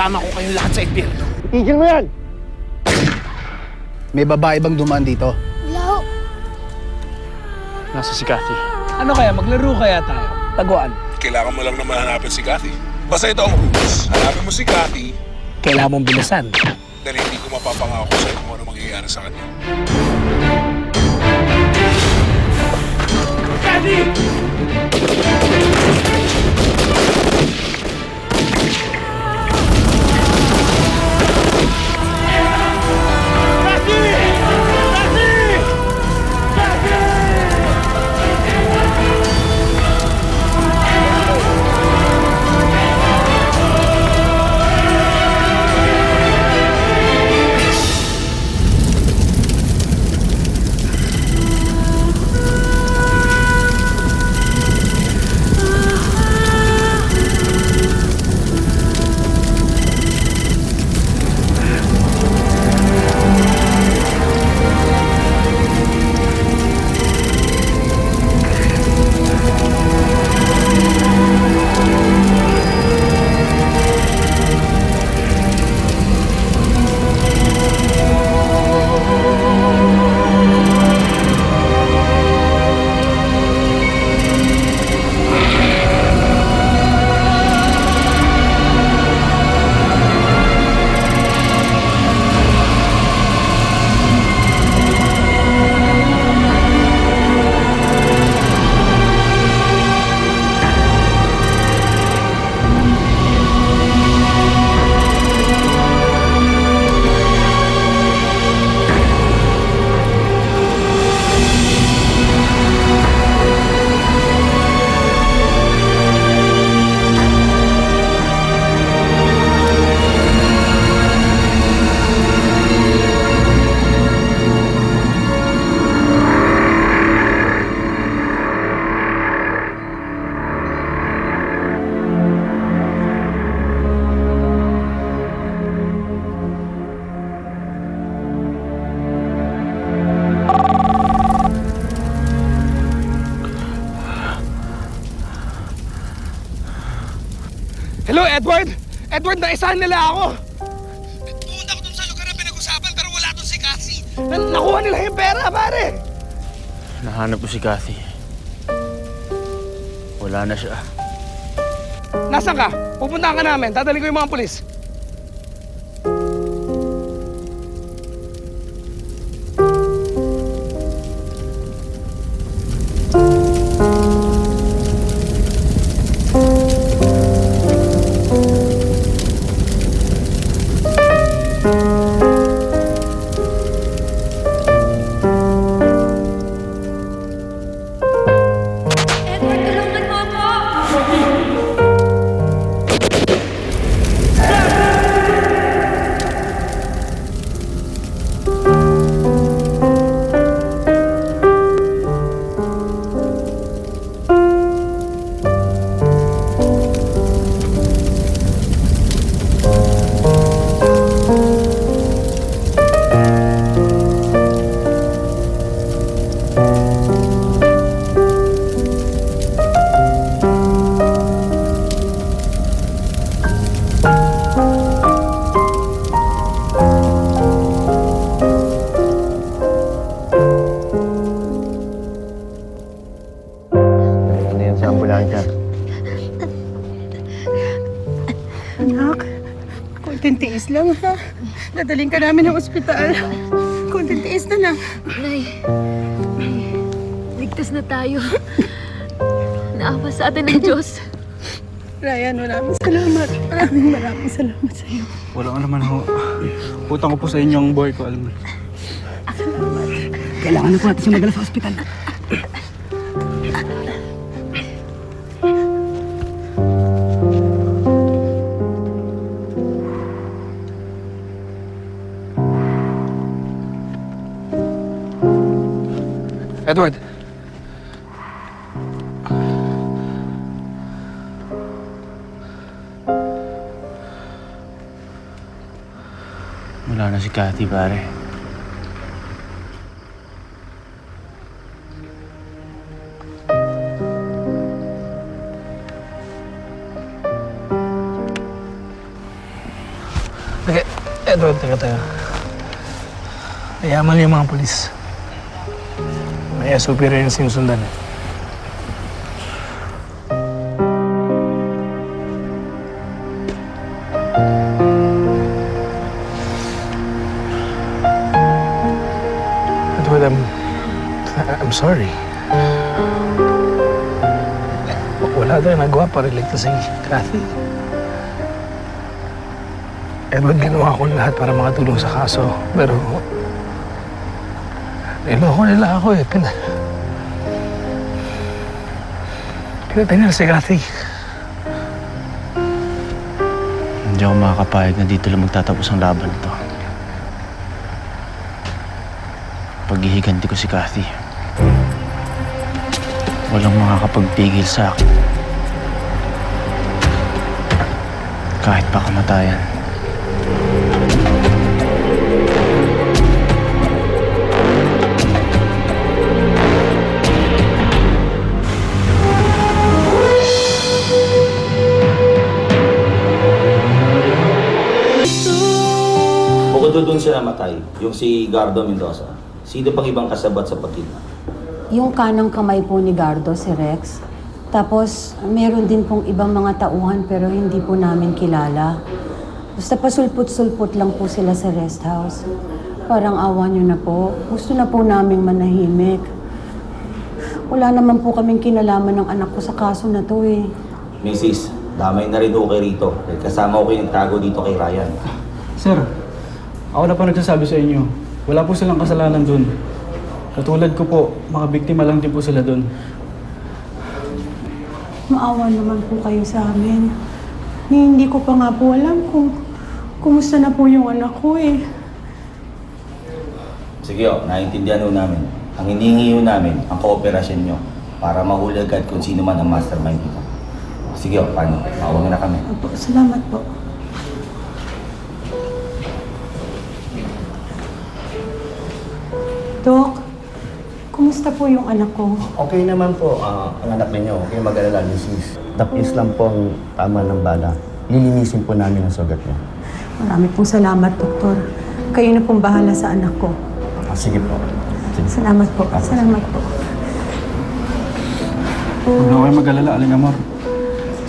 isasama ko kayong lahat sa impyerno. Tigil mo yan! May babae bang dumaan dito? Wala ho. Nasa si Cathy. Ano kaya, maglaro kaya tayo? Taguan. Kailangan mo lang naman hanapin si Cathy. Basta ito ang rules. Hanapin mo si Cathy Kailangan mong bilisan. dahil hindi ko mapapangako sa'yo kung ano mangyayari sa kanya. Cathy! Hello, Edward! Edward, naisahan nila ako! Pumunta ko dun sa lugar na pinag-usapan pero wala dun si Cassie! Nakuha nila yung pera, pare! Nahanap ko si Cathy. Wala na siya. Nasaan ka? Pupuntahan ka namin. Dadaling ko yung mga pulis. Edward, tulungan mo ako! Ano yan sa ambulansya? Anak, konting tiis lang ha. Dadaling ka namin ng ospital. Konting tiis na lang. Nay, ligtas na tayo. Naawa sa atin ng Diyos. Ryan, maraming salamat. Maraming salamat sa iyo. Walang naman ho. Putang ko po sa inyo ang boy ko, alam mo. Kailangan na po natin siya magala sa ospital. Edward! Wala na si Cathy, pare. Teka. Mayaman yung mga polis. May SOP rin yung sinusundan eh. Edward, I'm sorry. Wala tayong nagawa para iligtas si Kathy. Edward, ginawa ko lahat para makatulong sa kaso. Pero niloko nila ako eh. Pinatay nila si Kathy. Hindi ako makakapayag na dito lang magtatapos ang laban nito. Paghihiganti ko si Kathy, walang makakapagpigil sa akin. Kahit pa kamatayan. Bukod doon siya namatay, yung si Gardo Mendoza. Sino pang ibang kasabat sa pagkidnap? Yung kanang kamay po ni Gardo, si Rex. Tapos, meron din pong ibang mga tauhan pero hindi po namin kilala. Basta pasulput-sulput lang po sila sa rest house. Parang awa nyo na po. Gusto na po naming manahimik. Wala naman po kaming kinalaman ng anak ko sa kaso na to eh. Mrs., damay na rin ho kay Rito. Dahil kasama ko yung nagtago dito kay Ryan. Sir, ako na pa nagsasabi sa inyo. Wala po silang kasalanan dun. Katulad ko po, mga biktima lang din po sila dun. Maawa naman po kayo sa amin. Hindi ko pa nga po alam kung kumusta na po yung anak ko eh. Sige naiintindihan ho namin. Ang hinihingi ho namin, ang kooperasyon nyo para mahuli agad kung sino man ang mastermind dito. Sige paano? Mawag na kami. Opo, salamat po. Dok, kumusta po yung anak ko? Okay naman po ang anak ninyo. Okay mag-alala, Mrs. Tapis lang po ang tama ng bala. Lilinisin po namin ang sugat niya. Marami pong salamat, Doktor. Kayo na pong bahala sa anak ko. Sige po. Sige. Salamat po. Salamat po. Huwag na kayo mag-alala, Aling Amor.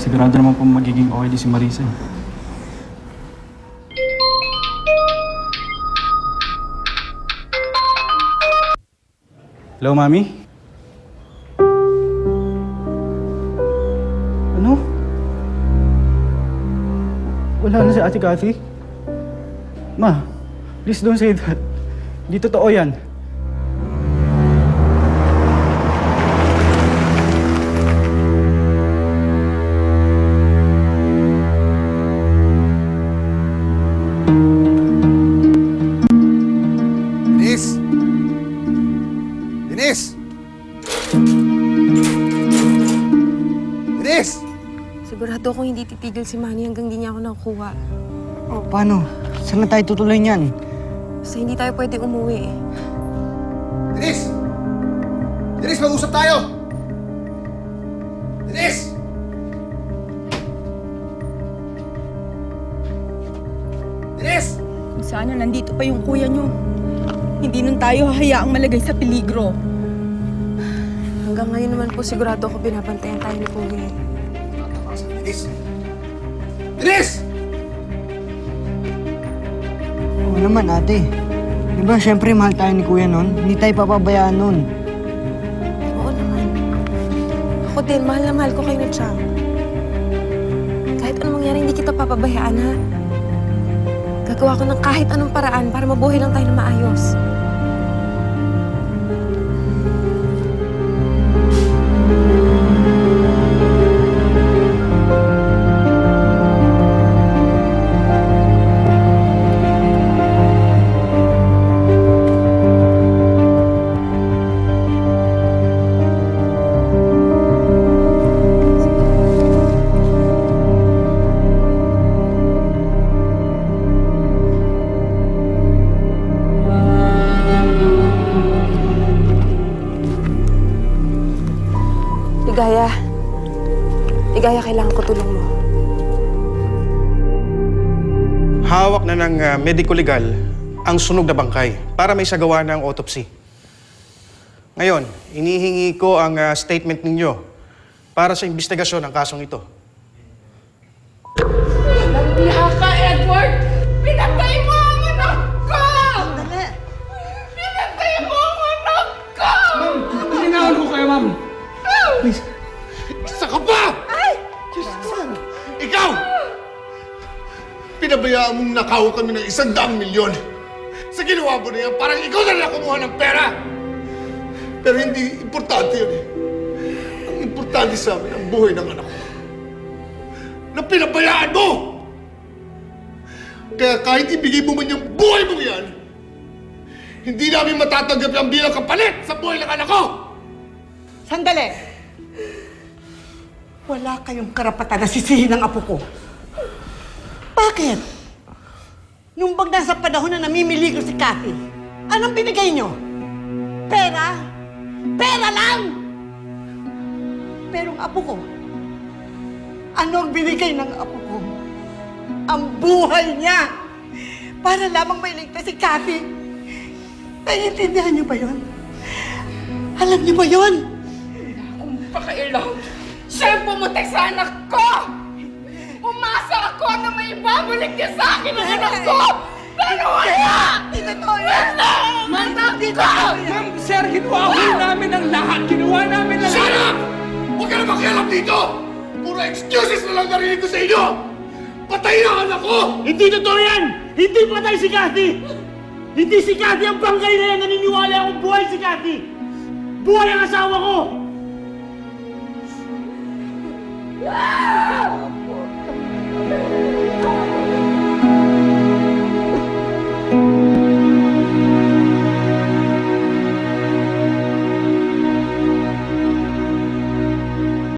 Sigurado naman po magiging okay din si Marisa. Hello, Mami? Ano? Wala na si Ate Kathy? Ma, please don't say that. Di totoo yan. Denise! Denise! Denise! Sigurado akong hindi titigil si Manny hanggang di niya ako nakukuha. Oh, paano? Saan na tayo tutuloy niyan? Basta hindi tayo pwede umuwi eh. Denise! Denise, mag-usap tayo! Denise! Denise! Kung sana nandito pa yung kuya nyo, hindi nun tayo hahayaang malagay sa peligro. Hanggang ngayon naman po sigurado ako binabantayan tayo ni Kuya. Denise! Denise! Oo naman, ate. Di ba, syempre mahal tayo ni Kuya nun. Hindi tayo papabayaan nun. Oo naman. Ako din, mahal na mahal ko kayo na Chang. Kahit anong mangyari, hindi kita papabayaan, ha? Gagawa ko ng kahit anong paraan para mabuhay lang tayo na maayos. Ligaya, kailangan ko tulong mo. How? humawak na ng medico-legal ang sunog na bangkay para may sagawa ng autopsy. Ngayon, inihingi ko ang statement ninyo para sa investigasyon ng kasong ito. Nandiya ka, Edward! Pinatay mo ang anak ko! Sandali! Pinatay mo ang anak ko! Ma'am, hinahon ko kayo, ma'am. Please. Isa ka pa! Ay! Diyos ko! Ikaw! Pinabayaan mong nakaw kami ng 100 milyon. Sa ginawa mo na yan, parang ikaw na lang kumuha ng pera. Pero hindi importante yun eh. Ang importante sa amin ang buhay ng anak ko. Na pinabayaan mo! Kaya kahit ibigay mo man yung buhay mo yan, hindi namin matatanggap yung bilang kapalit sa buhay ng anak ko! Sandali! Wala kayong karapatan na sisihin ng apo ko. Bakit? Nung bang nasa panahon na namimili ko si Cathy, anong binigay nyo? Pera? Pera lang! Pero ang apo ko, anong binigay ng apo ko? Ang buhay niya! Para lamang mailigtas si Cathy. Naiintindihan niyo ba yun? Alam niyo ba yun? Kung pakailang, siya pumunta sa anak ko! Umasa ako na may babalik niya sa akin ang anak ko! Pero wala! Hindi totoo yan! Anak ko! Ma'am, sir, ginawa ko namin ang lahat. Ginawa namin ang Shut up! Huwag ka na makialam dito! Puro excuses na lang narinig ko sa inyo! Patay na ang anak ko! Hindi totoo yan! Hindi patay si Cathy! Hindi si Cathy ang bangkay na yan! Naniniwala akong buhay si Cathy! Buhay ang asawa ko!